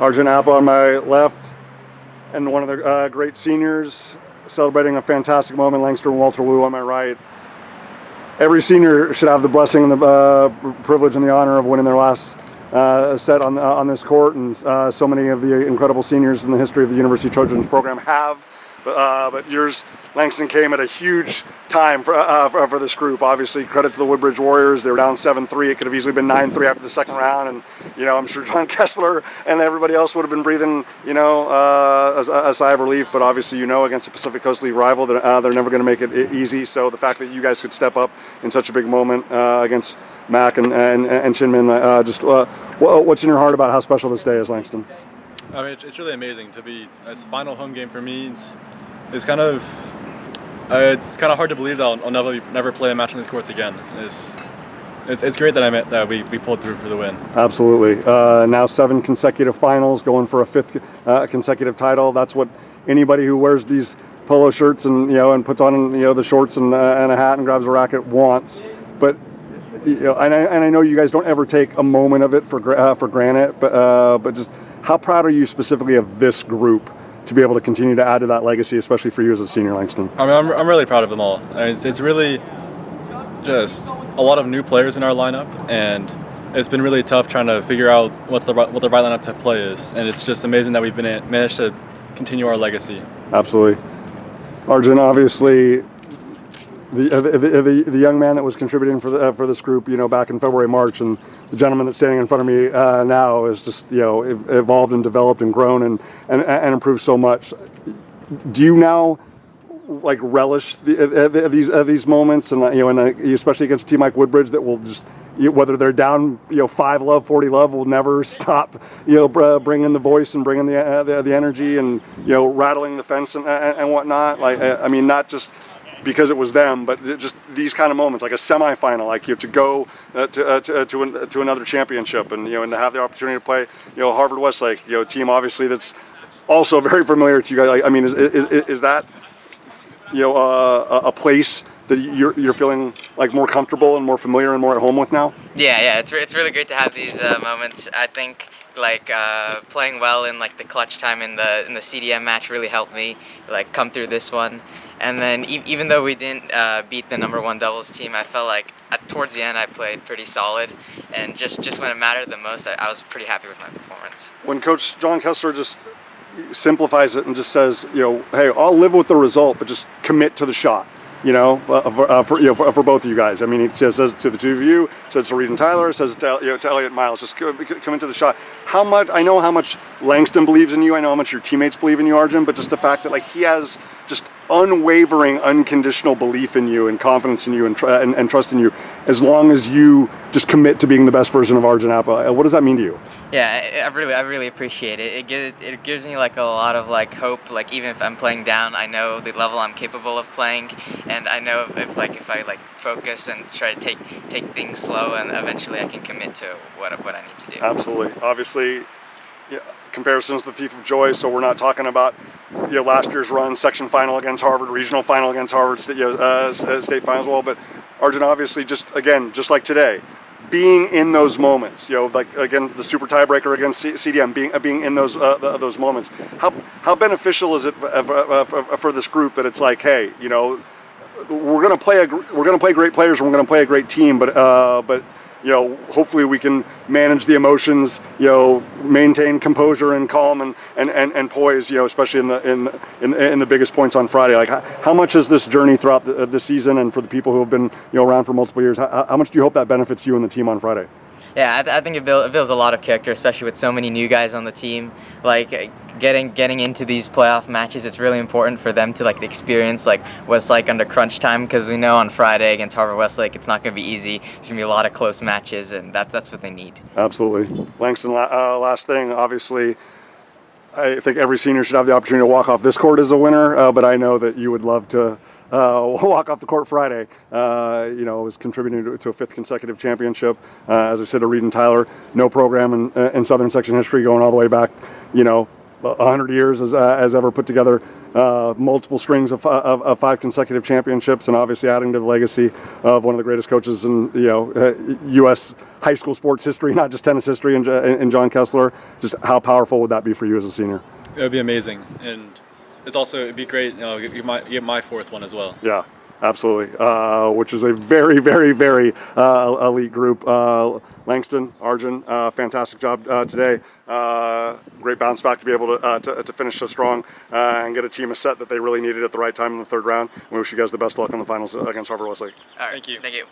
Arjun Appa on my left, and one of the great seniors celebrating a fantastic moment, Langston and Walter-Wu on my right. Every senior should have the blessing and the privilege and the honor of winning their last set on this court, and so many of the incredible seniors in the history of the University Trojans program have. But yours, Langston, came at a huge time for this group. Obviously, credit to the Woodbridge Warriors. They were down 7-3. It could have easily been 9-3 after the second round, and I'm sure John Kessler and everybody else would have been breathing a sigh of relief. But obviously, against a Pacific Coast League rival, they're never going to make it easy. So the fact that you guys could step up in such a big moment against Mac and Chinh, what's in your heart about how special this day is, Langston? I mean, it's really amazing to be this final home game for me. It's kind of hard to believe that I'll never play a match on these courts again. It's great that we pulled through for the win. Absolutely. Now 7 consecutive finals, going for a 5th consecutive title. That's what anybody who wears these polo shirts and puts on the shorts and a hat and grabs a racket wants. But and I know you guys don't ever take a moment of it for granted. But just how proud are you specifically of this group to be able to continue to add to that legacy, especially for you as a senior, Langston? I mean, I'm really proud of them all. I mean, it's really just a lot of new players in our lineup, and it's been really tough trying to figure out what the right lineup to play is. And it's just amazing that we've managed to continue our legacy. Absolutely. Arjun, obviously, the young man that was contributing for this group, back in February, March, and the gentleman that's standing in front of me now is just evolved and developed and grown and improved so much. Do you now relish these moments, and especially against a team like Woodbridge that will just, whether they're down 5-love, 40-love, will never stop bringing the voice and bringing the energy and rattling the fence and whatnot. I mean, not just because it was them, but just these kind of moments, like a semifinal, to go to another championship, and and to have the opportunity to play Harvard-Westlake, a team obviously that's also very familiar to you guys. I mean, is that a place that you're feeling more comfortable and more familiar and more at home with now? Yeah, it's really great to have these moments. I think playing well in the clutch time in the CDM match really helped me come through this one. And then even though we didn't beat the #1 doubles team, I felt towards the end I played pretty solid, and just when it mattered the most, I was pretty happy with my performance. When Coach John Kessler just simplifies it and just says, hey, I'll live with the result, but just commit to the shot. For both of you guys. I mean, he says to the two of you, says to Reed and Tyler, says to Elliot Miles, just come into the shot. I know how much Langston believes in you. I know how much your teammates believe in you, Arjun. But just the fact that he has just unwavering, unconditional belief in you and confidence in you and trust in you, as long as you just commit to being the best version of Arjun Appa. What does that mean to you? Yeah, I really appreciate it. It gives me a lot of hope. Even if I'm playing down, I know the level I'm capable of playing, and I know if I focus and try to take things slow, and eventually I can commit to what I need to do. Finals. Obviously, comparison's the thief of joy. So we're not talking about last year's run, section final against Harvard, regional final against Harvard, state finals. Well, but Arjun, obviously, just like today, being in those moments, again, the super tiebreaker against CDM, being in those moments. How beneficial is it for this group that it's hey, we're gonna play great players and we're gonna play a great team, but hopefully we can manage the emotions, maintain composure and calm and poise, especially in the biggest points on Friday. How much is this journey throughout the season, and for the people who have been around for multiple years, how much do you hope that benefits you and the team on Friday? Yeah, I think it builds a lot of character, especially with so many new guys on the team. Getting into these playoff matches, it's really important for them to experience what it's under crunch time, because we know on Friday against Harvard-Westlake it's not going to be easy. There's going to be a lot of close matches, and that's what they need. Absolutely. Langston, last thing, obviously, I think every senior should have the opportunity to walk off this court as a winner, but I know that you would love to walk off the court Friday. Was contributing to a 5th consecutive championship. As I said to Reed and Tyler, no program in Southern Section history going all the way back, 100 years has ever put together multiple strings of 5 consecutive championships, and obviously adding to the legacy of one of the greatest coaches in U.S. high school sports history, not just tennis history, and John Kessler. Just how powerful would that be for you as a senior? It would be amazing, and it'd be great. Get my 4th one as well. Yeah. Absolutely, which is a very, very, very elite group. Langston, Arjun, fantastic job today. Great bounce back to be able to finish so strong and get a team a set that they really needed at the right time in the 3rd round. We wish you guys the best luck in the finals against Harvard-Westlake. All right, Thank you. Thank you.